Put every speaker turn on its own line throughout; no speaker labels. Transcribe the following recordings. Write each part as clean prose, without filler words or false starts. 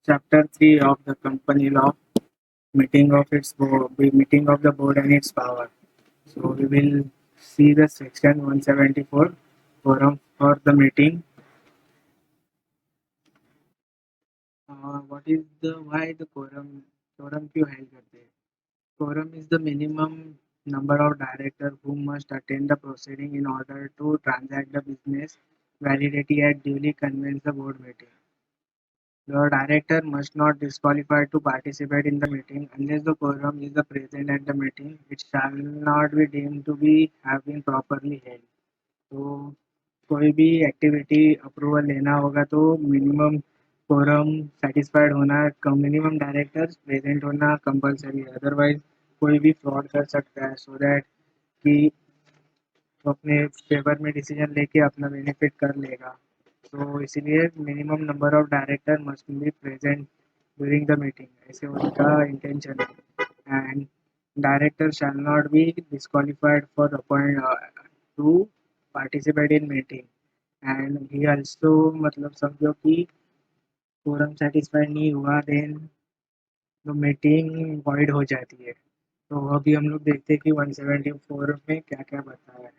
Chapter 3 of the company law, meeting of the board and its power. So we will see the section 174 quorum for the meeting. What is the why the quorum क्यों held करते हैं? Quorum is the minimum number of directors who must attend the proceeding in order to transact the business validity at duly convenes the board meeting. The director must not disqualify to participate in the meeting unless the quorum is the present at the meeting. It shall not be deemed to be have been properly held. तो कोई भी activity approval लेना होगा तो minimum quorum satisfied होना minimum directors present होना compulsory है otherwise कोई भी फ्रॉड कर सकता है सो दैट कि वो अपने फेवर में डिसीजन लेके अपना बेनिफिट कर लेगा तो इसीलिए minimum number of director must be present during the meeting ऐसे होने का इंटेंशन है and director shall not be disqualified for upon two participate in meeting and he also मतलब समझो कि कोरम सेटिस्फाइड नहीं हुआ देन तो मीटिंग वॉइड हो जाती है तो अभी हम लोग देखते हैं कि 174 में क्या क्या बताया है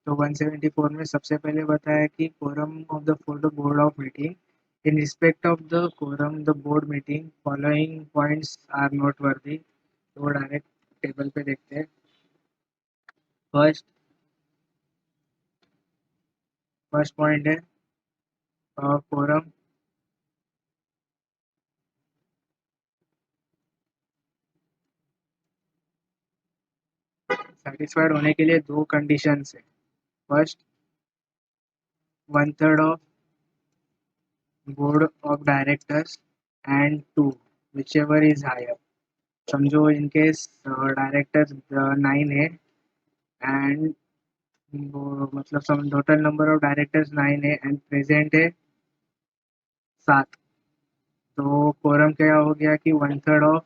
तो 174 में सबसे पहले बताया कि quorum of the for the board of meeting in respect of the quorum the board meeting following points are noteworthy तो डायरेक्ट टेबल पे देखते हैं फर्स्ट फर्स्ट पॉइंट है quorum सेटिस्फाइड होने के लिए दो कंडीशंस है first 1/3 of board of directors and 2 whichever is higher समझो इनकेस डायरेक्टर्स 9 है एंड वो मतलब sum total number of directors 9 है एंड प्रेजेंट है 7 तो कोरम क्या हो गया कि 1/3 ऑफ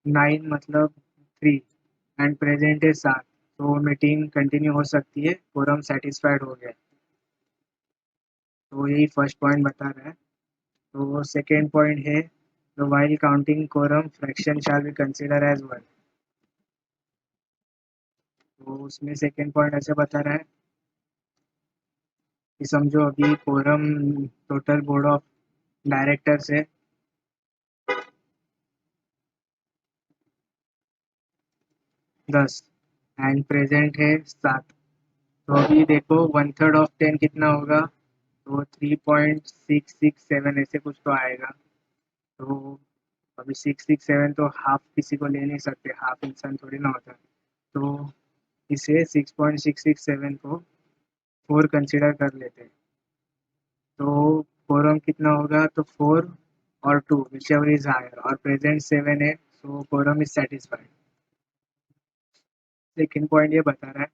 9 मतलब 3 एंड प्रेजेंट है 7 तो मीटिंग कंटिन्यू हो सकती है कोरम सेटिस्फाइड हो गया तो यही फर्स्ट पॉइंट बता रहा है तो सेकेंड पॉइंट है तो while counting quorum fraction shall be consider as 1 तो उसमें सेकेंड पॉइंट ऐसे बता रहा है कि समझो अभी quorum total board of directors है 10 एंड प्रेजेंट है 7 तो अभी देखो 1/3 ऑफ 10 कितना होगा तो 3.667 ऐसे कुछ तो आएगा तो अभी 667 तो हाफ किसी को ले नहीं सकते हाफ इंसान थोड़ी ना होता तो इसे 6.667 को 4 कंसिडर कर लेते हैं तो कोरम कितना होगा तो 4 और 2 whichever इज हायर और प्रेजेंट 7 है so quorum is satisfied second point ये बता रहा है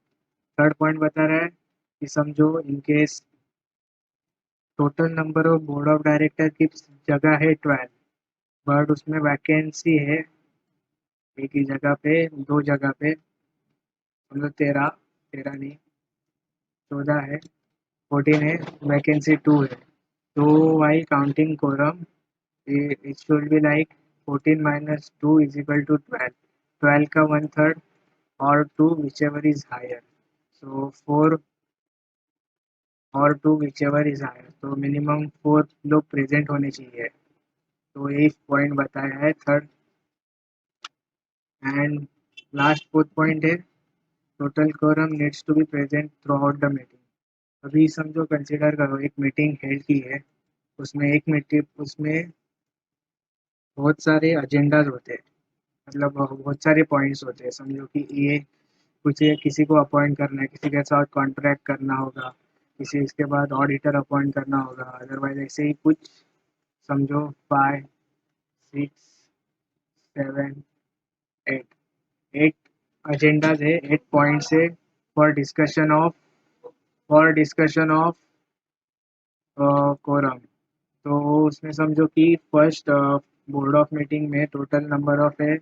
थर्ड पॉइंट बता रहा है कि समझो in case total number of board of director की जगह है 12 बट उसमें वैकेंसी है एक ही जगह पे दो जगह पे मतलब 13 नहीं 14 है 14 है वैकेंसी 2 है तो while counting quorum it should be like 14 minus 2 is equal to 12 12 का 1/3 और 2 whichever is higher so 4 और 2 विच एवर इज हायर तो मिनिमम 4 लोग प्रेजेंट होने चाहिए तो यही पॉइंट बताया है third and last fourth point है total quorum needs to be present throughout the meeting अभी समझो कंसिडर करो एक मीटिंग हेल्ड की है उसमें बहुत सारे एजेंडाज होते हैं मतलब बहुत सारे पॉइंट्स होते हैं समझो कि ये कुछ ये किसी को अपॉइंट करना है किसी के साथ कॉन्ट्रैक्ट करना होगा किसी इसके बाद ऑडिटर अपॉइंट करना होगा अदरवाइज ऐसे ही कुछ समझो 5 6 7 8 8 एजेंडाज है 8 पॉइंट्स है फॉर डिस्कशन ऑफ कोरम तो उसमें समझो कि फर्स्ट बोर्ड ऑफ मीटिंग में टोटल नंबर ऑफ है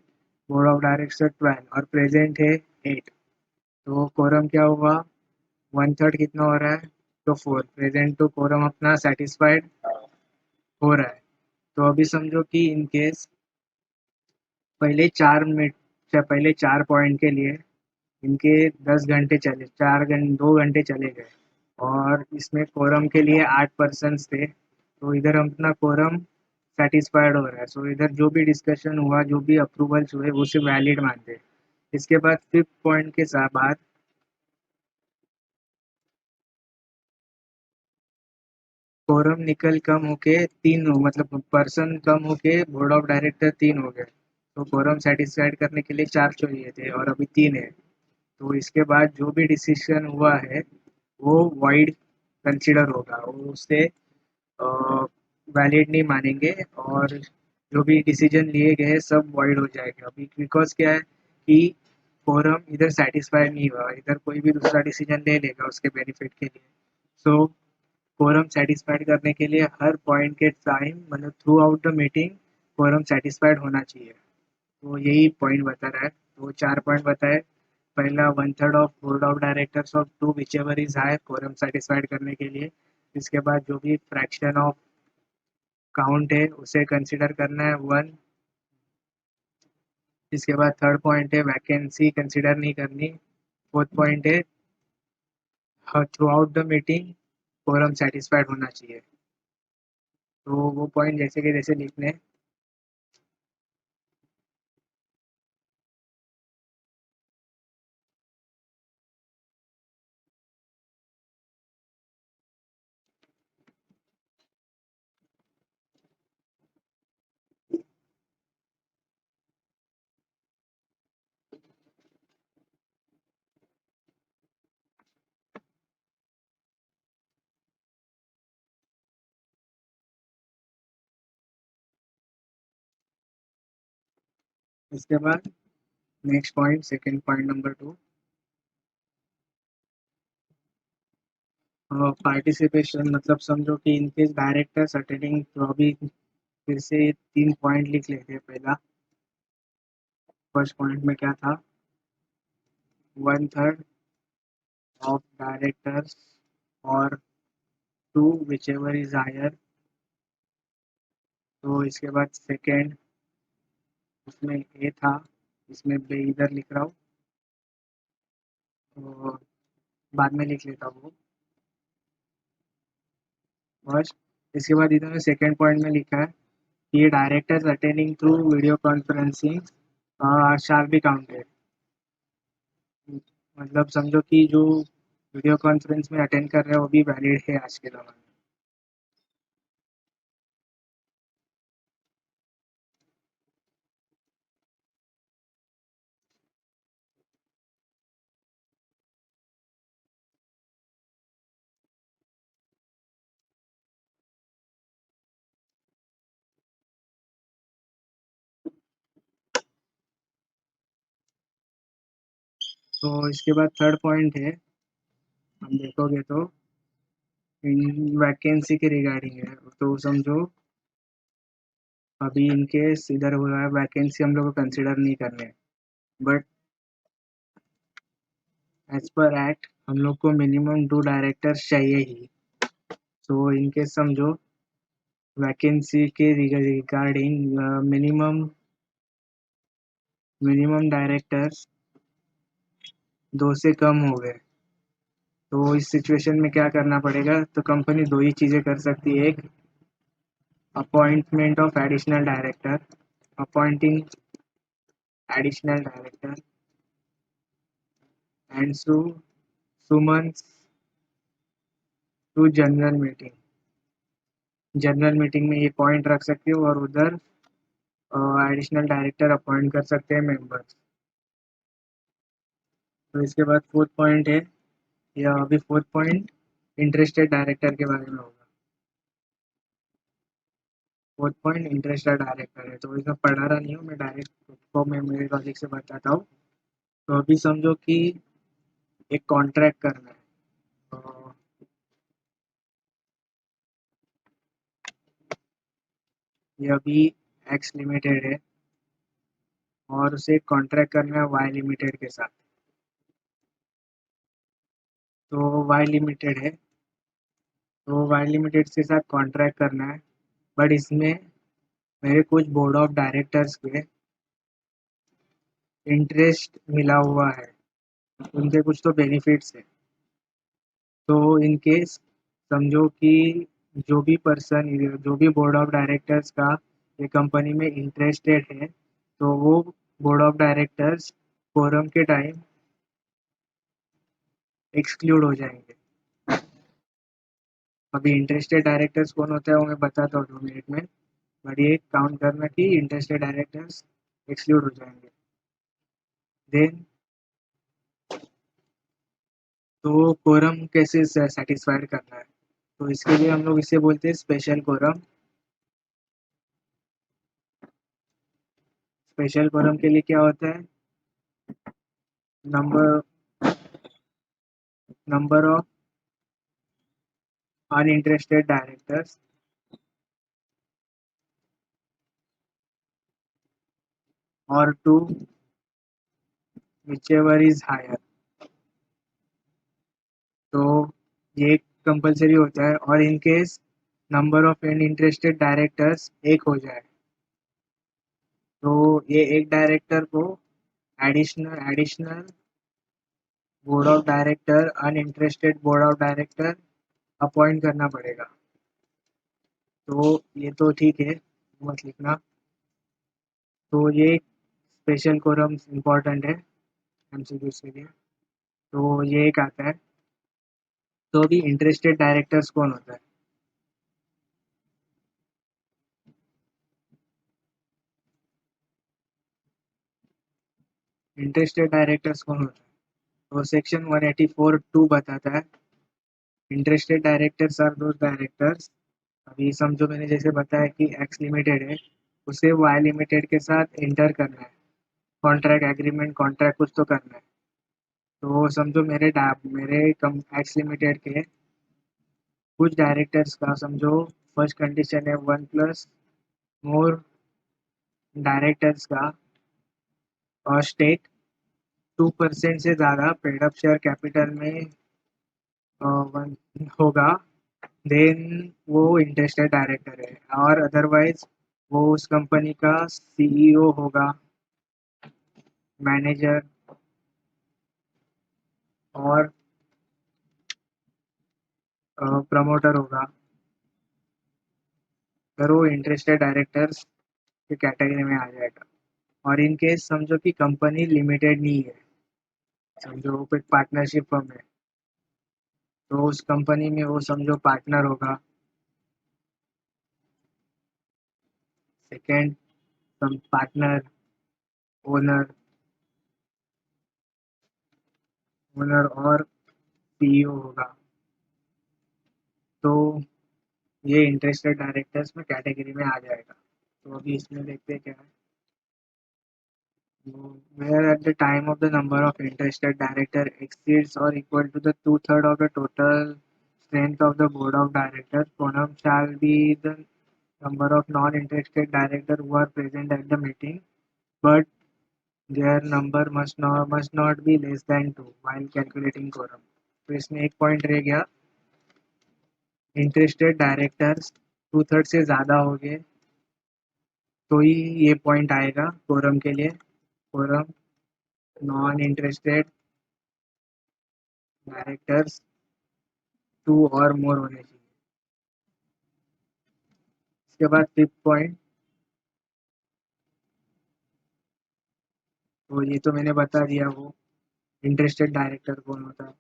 बोर्ड ऑफ डायरेक्टर 12 और प्रेजेंट है 8 तो कोरम क्या हुआ 1/3 कितना हो रहा है तो 4 प्रेजेंट तो कोरम अपना सेटिस्फाइड हो रहा है तो अभी समझो कि इन केस पहले 4 पॉइंट के लिए इनके 10 घंटे चले, 2 घंटे चले गए और इसमें कोरम के लिए 8 पर्सन्स थे, तो इधर हम अपना कोरम सेटिस्फाइड हो रहा है। सो इधर जो भी डिस्कशन हुआ, जो भी अप्रूवल्स हुए, वो सिर्फ वैलिड मानते हैं। इसके बाद 5th पॉइंट के साथ बाद कोरम निकल कम होके 3 हो, मतलब पर्सन कम होके बोर्ड ऑफ डायरेक्टर 3 हो गए, तो कोरम सेटिस्फाइड करने के लिए 4 चाहिए थे और अभी 3 है। तो इसके बाद जो भी डिसीजन हुआ है वो वाइड कंसिडर होगा, वो उससे वैलिड नहीं मानेंगे और जो भी डिसीजन लिए गए सब वाइड हो जाएंगे। अभी बिकॉज क्या है कि फोरम इधर सेटिस्फाई नहीं हुआ, इधर कोई भी दूसरा डिसीजन ले लेगा उसके बेनिफिट के लिए। सो फोरम सेटिस्फाइड करने के लिए हर पॉइंट के टाइम, मतलब through out the meeting forum satisfied होना चाहिए। तो यही पॉइंट बता रहा है, तो 4 पॉइंट बताए। पहला, 1/3 of board of directors of two whichever is high, quorum satisfied करने के लिए। इसके बाद जो भी फ्रैक्शन ऑफ काउंट है उसे कंसिडर करना है 1। इसके बाद 3rd पॉइंट है वैकेंसी कंसिडर नहीं करनी। 4th पॉइंट है throughout the meeting quorum satisfied होना चाहिए। तो वो पॉइंट जैसे के जैसे लिखने हैं। इसके बाद next point, second point number 2, participation. मतलब समझो कि इनकेस डायरेक्टर्स अटेंडिंग, तो अभी फिर से 3 पॉइंट लिख लेते हैं। पहला, फर्स्ट पॉइंट में क्या था, 1/3 ऑफ डायरेक्टर्स और two whichever is higher. तो इसके बाद सेकेंड, उसमें ए था, इसमें बे इधर लिख रहा हूँ, तो बाद में लिख लेता हूँ फर्स्ट। इसके बाद इन्होंने सेकेंड पॉइंट में लिखा है कि ये directors attending through video conferencing shall be counted. मतलब समझो कि जो वीडियो कॉन्फ्रेंस में अटेंड कर रहे हैं वो भी वैलिड है आज के ज़माने में। तो इसके बाद 3rd पॉइंट है, हम देखोगे तो वैकेंसी के रिगार्डिंग है। तो समझो अभी इनके इधर हुआ है, वैकेंसी हम लोग को कंसिडर नहीं करने, बट एज पर एक्ट हम लोग को मिनिमम 2 डायरेक्टर्स चाहिए ही। तो इनके समझो वैकेंसी के रिगार्डिंग मिनिमम डायरेक्टर्स 2 से कम हो गए, तो इस सिचुएशन में क्या करना पड़ेगा, तो कंपनी दो ही चीज़ें कर सकती है। एक, appointment of additional director, appointing additional director and summons to general meeting में ये पॉइंट रख सकते हो और उधर एडिशनल डायरेक्टर अपॉइंट कर सकते हैं मेंबर्स। तो इसके बाद 4th पॉइंट है, या अभी 4th पॉइंट इंटरेस्टेड डायरेक्टर के बारे में होगा। 4th पॉइंट इंटरेस्टेड डायरेक्टर है, तो इसमें पढ़ा रहा नहीं हूँ मैं, डायरेक्ट को मैं मेरे लॉजिक से बताता हूँ। तो अभी समझो कि एक कॉन्ट्रैक्ट करना है, तो ये अभी एक्स लिमिटेड है और उसे कॉन्ट्रैक्ट करना है वाई लिमिटेड के साथ। तो वाई लिमिटेड है, तो वाई लिमिटेड के साथ कॉन्ट्रैक्ट करना है, बट इसमें मेरे कुछ बोर्ड ऑफ डायरेक्टर्स के इंटरेस्ट मिला हुआ है, उनके कुछ तो बेनिफिट्स है। तो इन केस समझो कि जो भी बोर्ड ऑफ डायरेक्टर्स का ये कंपनी में इंटरेस्टेड है, तो वो बोर्ड ऑफ डायरेक्टर्स फोरम के टाइम एक्सक्लूड हो जाएंगे। अभी इंटरेस्टेड डायरेक्टर्स कौन होता है वो मैं बताता हूँ 2 मिनट में, बट ये काउंट करना कि इंटरेस्टेड डायरेक्टर्स एक्सक्लूड हो जाएंगे। देन तो कोरम कैसे सेटिस्फाइड करना है, तो इसके लिए हम लोग इसे बोलते हैं स्पेशल कोरम। स्पेशल कोरम के लिए क्या होता है, number number of uninterested directors और टू whichever इज हायर। तो ये कंपलसरी होता है, और in case number of uninterested directors एक हो जाए, तो ये एक डायरेक्टर को additional additional board of director uninterested board of director appoint करना पड़ेगा। तो ये तो ठीक है, मत लिखना। तो ये स्पेशल कोरम इम्पोर्टेंट है एमसीक्यूज के लिए। तो ये एक आता है। तो अभी इंटरेस्टेड डायरेक्टर्स कौन होता है, इंटरेस्टेड डायरेक्टर्स कौन होता है, तो सेक्शन 184 टू बताता है interested directors are those directors. अभी समझो मैंने जैसे बताया कि एक्स लिमिटेड है, उसे वाई लिमिटेड के साथ इंटर करना है, कॉन्ट्रैक्ट एग्रीमेंट कॉन्ट्रैक्ट कुछ तो करना है। तो समझो मेरे कम एक्स लिमिटेड के कुछ डायरेक्टर्स का समझो फर्स्ट कंडीशन है 1+ मोर डायरेक्टर्स का और स्टेक 2% से ज़्यादा पेड अप शेयर कैपिटल में होगा, देन वो इंटरेस्टेड डायरेक्टर है। और अदरवाइज वो उस कंपनी का सीईओ होगा, मैनेजर और प्रमोटर होगा, फिर वो इंटरेस्टेड डायरेक्टर्स की कैटेगरी में आ जाएगा। और इन केस समझो कि कंपनी लिमिटेड नहीं है, समझो वो कोई पार्टनरशिप फर्म है, तो उस कंपनी में वो समझो पार्टनर होगा, सेकेंड पार्टनर, ओनर ओनर और सीईओ होगा। तो ये इंटरेस्टेड डायरेक्टर्स में कैटेगरी में आ जाएगा। तो अभी इसमें देखते हैं क्या है। Where at the time of the number of interested director exceeds or equal to the two-thirds of the total strength of the board of directors, quorum shall be the number of non-interested directors who are present at the meeting, but their number must not be less than 2 while calculating quorum. तो इसमें एक point रह गया, interested directors 2/3 से ज़्यादा हो गए तो ही ये पॉइंट आएगा कोरम के लिए। कोरम नॉन इंटरेस्टेड डायरेक्टर्स 2 और मोर होने चाहिए। इसके बाद फिफ्थ पॉइंट, तो ये तो मैंने बता दिया वो इंटरेस्टेड डायरेक्टर कौन होता है।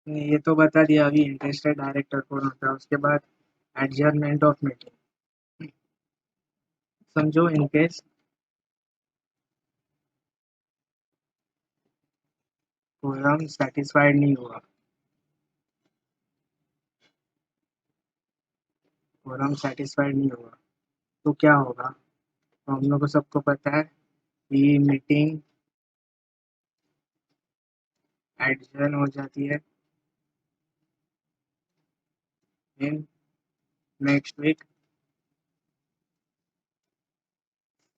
ये तो बता दिया अभी इंटरेस्टेड डायरेक्टर कौन होता है। उसके बाद एडजर्नमेंट ऑफ मीटिंग, समझो इनकेस कोरम सेटिस्फाइड नहीं हुआ, कोरम सेटिस्फाइड नहीं होगा तो क्या होगा? तो हम लोग को सबको पता है कि मीटिंग एडजर्न हो जाती है in next week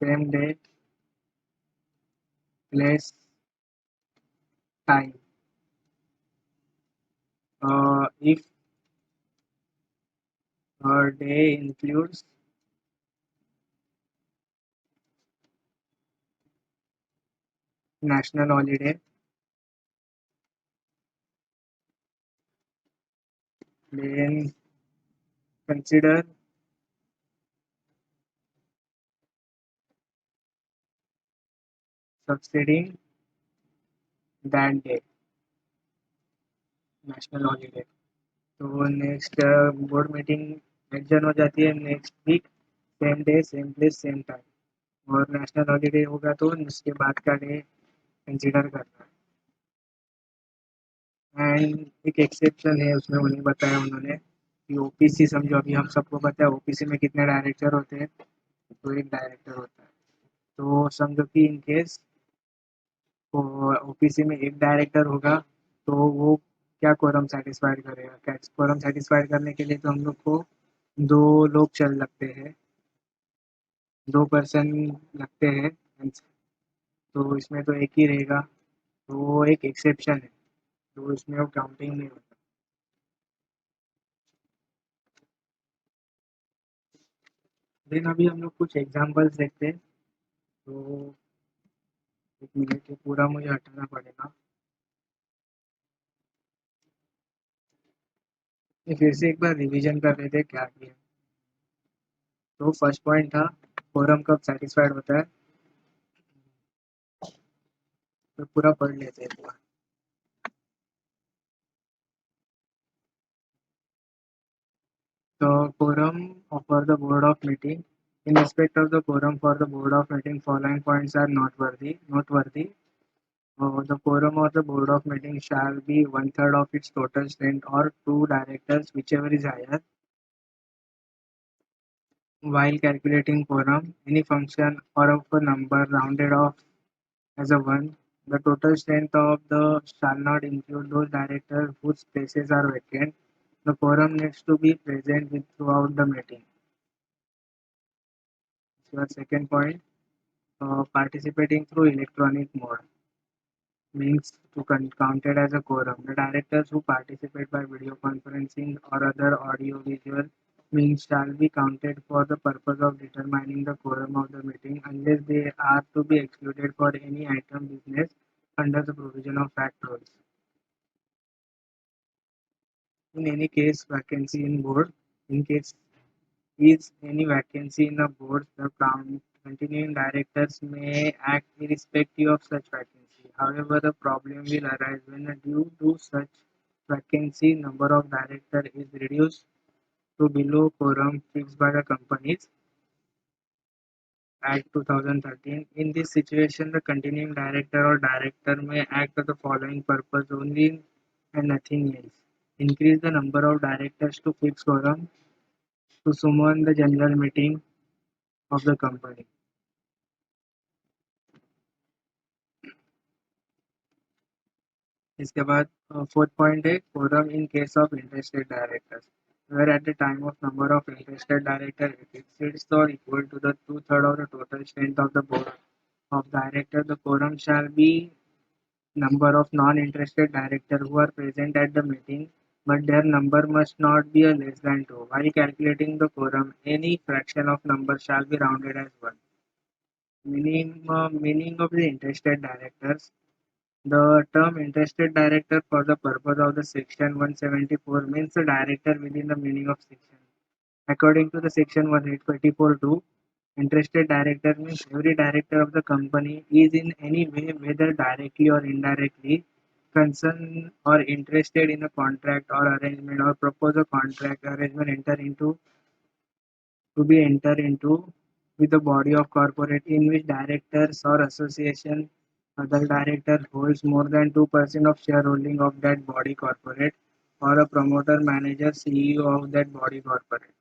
same day place time if her day includes national holiday, then consider subsidizing that day, national holiday. तो नेक्स्ट बोर्ड मीटिंग एडजर्न हो जाती है next week same day same place same time और national holiday होगा तो उसके बाद का डे कंसिडर करना है। एंड एक एक्सेप्शन है उसमें उन्हें बताया उन्होंने कि ओपीसी समझो अभी हम सबको पता है ओपीसी में कितने डायरेक्टर होते हैं तो एक डायरेक्टर होता है तो समझो कि इन केस ओपीसी में एक डायरेक्टर होगा तो वो क्या कोरम सेटिस्फाइड करेगा? क्या कोरम सेटिस्फाइड करने के लिए तो हम लोग को दो लोग चल लगते हैं, दो पर्सन लगते हैं, तो इसमें तो एक ही रहेगा तो वो एक एक्सेप्शन है तो इसमें वो काउंटिंग नहीं होता। देन अभी हम लोग कुछ एग्जांपल्स देखते हैं तो एक मिनट ये पूरा मुझे हटाना पड़ेगा। ये फिर से एक बार रिवीजन कर रहे थे क्या किया। तो फर्स्ट पॉइंट था कोरम कब सेटिस्फाइड होता है तो पूरा पढ़ लेते हैं पूरा। The quorum for the board of meeting. In respect of the quorum for the board of meeting, following points are noteworthy. The quorum of the board of meeting shall be one third of its total strength or two directors, whichever is higher. While calculating quorum, any function or of a number rounded off as a one, the total strength of the shall not include those directors whose places are vacant. The quorum needs to be present with throughout the meeting. Your second point, participating through electronic mode means to counted as a quorum. The directors who participate by video conferencing or other audiovisual means shall be counted for the purpose of determining the quorum of the meeting unless they are to be excluded for any item business under the provision of Act rules. In any case, vacancy in board, in case is any vacancy in a board, the continuing directors may act irrespective of such vacancy. However, the problem will arise when due to such vacancy, number of directors is reduced to below quorum fixed by the Companies Act 2013. In this situation, the continuing director or director may act for the following purpose only and nothing else. Increase the number of directors to fix quorum to summon the general meeting of the company. इसके बाद fourth point है quorum in case of interested directors, where at the time of number of interested director it exceeds or equal to the two-thirds of the total strength of the board of director, the quorum shall be number of non-interested director who are present at the meeting, but their number must not be less than 2. While calculating the quorum, any fraction of number shall be rounded as 1. Meaning of the interested directors. The term interested director for the purpose of the section 174 means the director within the meaning of section. According to the section 184.2, interested director means every director of the company is in any way, whether directly or indirectly, concerned or interested in a contract or arrangement or propose a contract arrangement enter into with the body of corporate in which directors or association other director holds more than 2% of shareholding of that body corporate or a promoter manager CEO of that body corporate.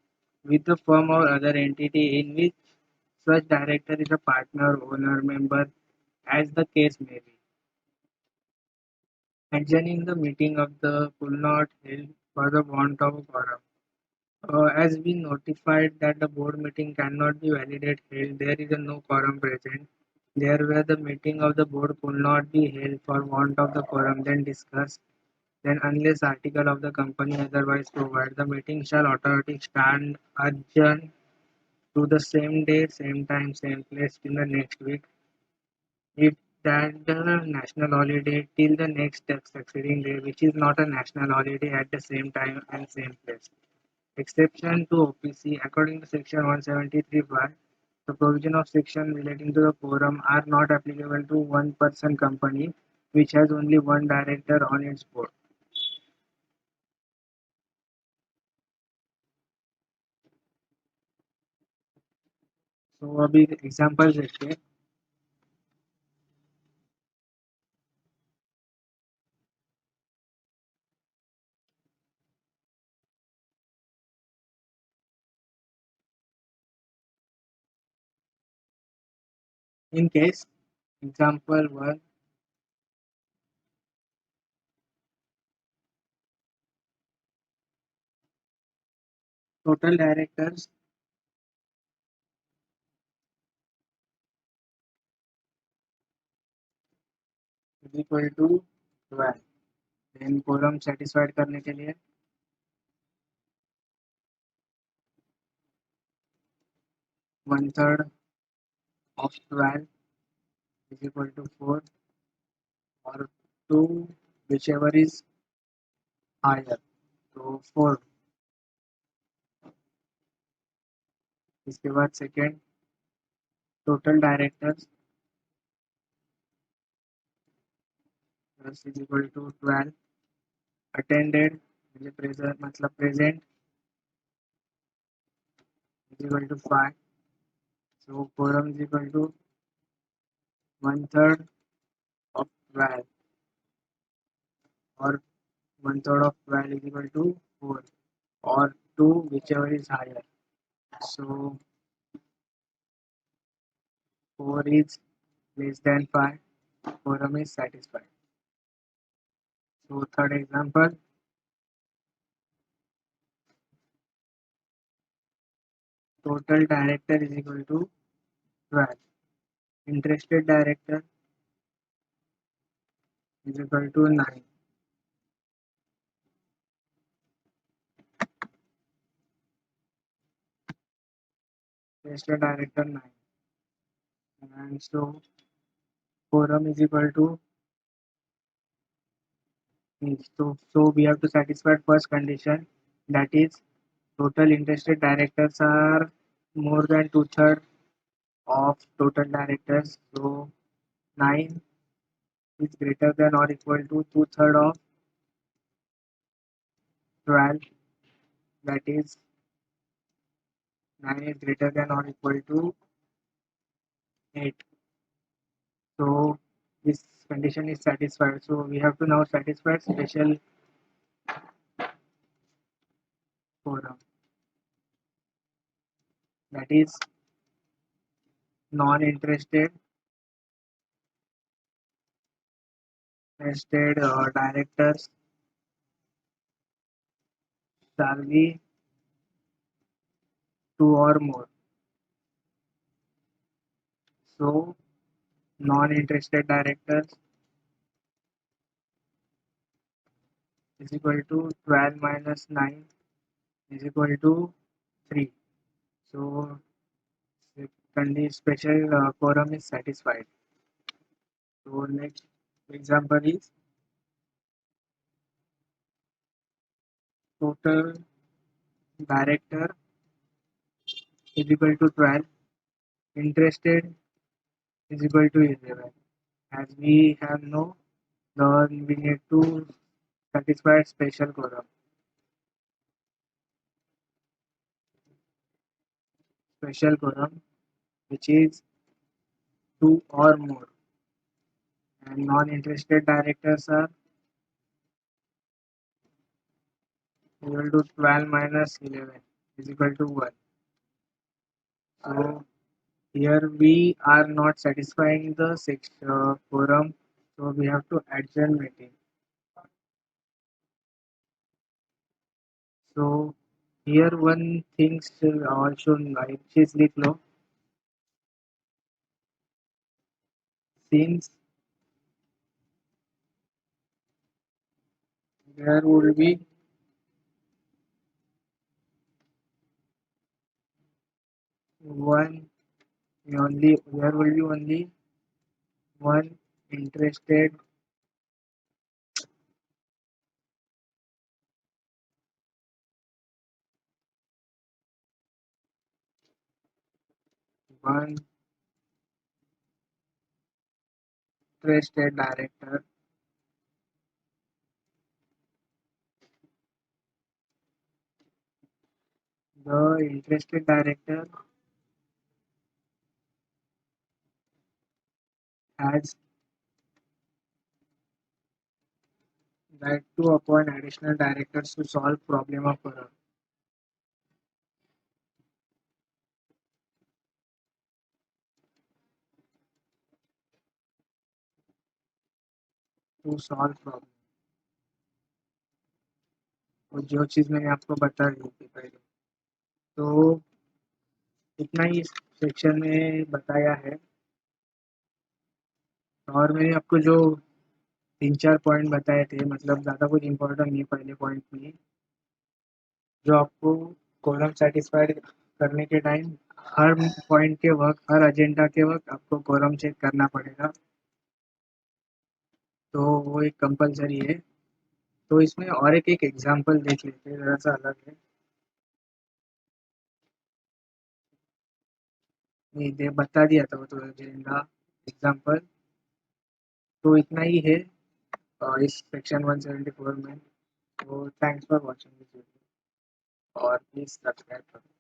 with the firm or other entity in which such director is a partner, owner, member, as the case may be. Adjourning the meeting of the could not held for the want of a quorum. As been notified that the board meeting cannot be validated held, there is a no quorum present. There where the meeting of the board could not be held for want of the quorum then discussed, then unless article of the company otherwise provide, the meeting shall automatically stand adjourned to the same day, same time, same place in the next week. If that the national holiday till the next succeeding day, which is not a national holiday at the same time and same place. Exception to OPC according to section 173(1), the provision of section relating to the quorum are not applicable to one-person company which has only one director on its board. So अभी examples देखते हैं. In case example 1, total directors is equal to 12. Then quorum satisfied करने के लिए 1/3 of 12 is equal to 4 or 2, whichever is higher. So 4. इसके बाद second, total directors is equal to 12. Attended म्हणजे present मतलब present is equal to 5. So quorum is equal to 1/3 of 12 or 1/3 of 12 is equal to 4 or 2, whichever is higher. So 4 is less than 5, quorum is satisfied. So third example, total director is equal to 12. Interested director is equal to 9. Interested director 9. And so quorum is equal to so we have to satisfy first condition, that is total interested directors are more than two-thirds of total directors. So 9 is greater than or equal to two-thirds of 12, that is 9 is greater than or equal to 8. So this condition is satisfied. So we have to now satisfy special quorum, that is non-interested directors shall be 2 or more. So non-interested directors is equal to 12 minus 9 is equal to 3. So the special quorum is satisfied. So next example is total director is equal to 12, interested is equal to 11. As we have no, then we need to satisfy special quorum. Special quorum which is 2 or more, and non-interested directors are equal to 12 minus 11. is equal to 1. So here we are not satisfying the quorum, so we have to adjourn meeting. So here one thing still also like is law, since there will be one only there will be only one interested one interested director. The interested director has right to appoint additional directors to solve problem of quorum. To solve problem, और जो चीज़ मैंने आपको बता दी थी पहले, तो इतना ही इस सेक्शन में बताया है। और मैंने आपको जो 3-4 पॉइंट बताए थे, मतलब ज़्यादा कुछ इम्पोर्टेंट नहीं है पहले पॉइंट में, जो आपको कॉलम सेटिस्फाइड करने के टाइम हर पॉइंट के वक्त, हर एजेंडा के वक्त आपको कॉलम चेक करना पड़ेगा, तो वो एक कंपलसरी है। तो इसमें और एक एग्जांपल देख लेते हैं, ज़रा सा अलग है। ये बता दिया था वो तो एजेंडा एग्जांपल, तो इतना ही है इस सेक्शन 174 में। तो thanks for watching this video और प्लीज सब्सक्राइब करो।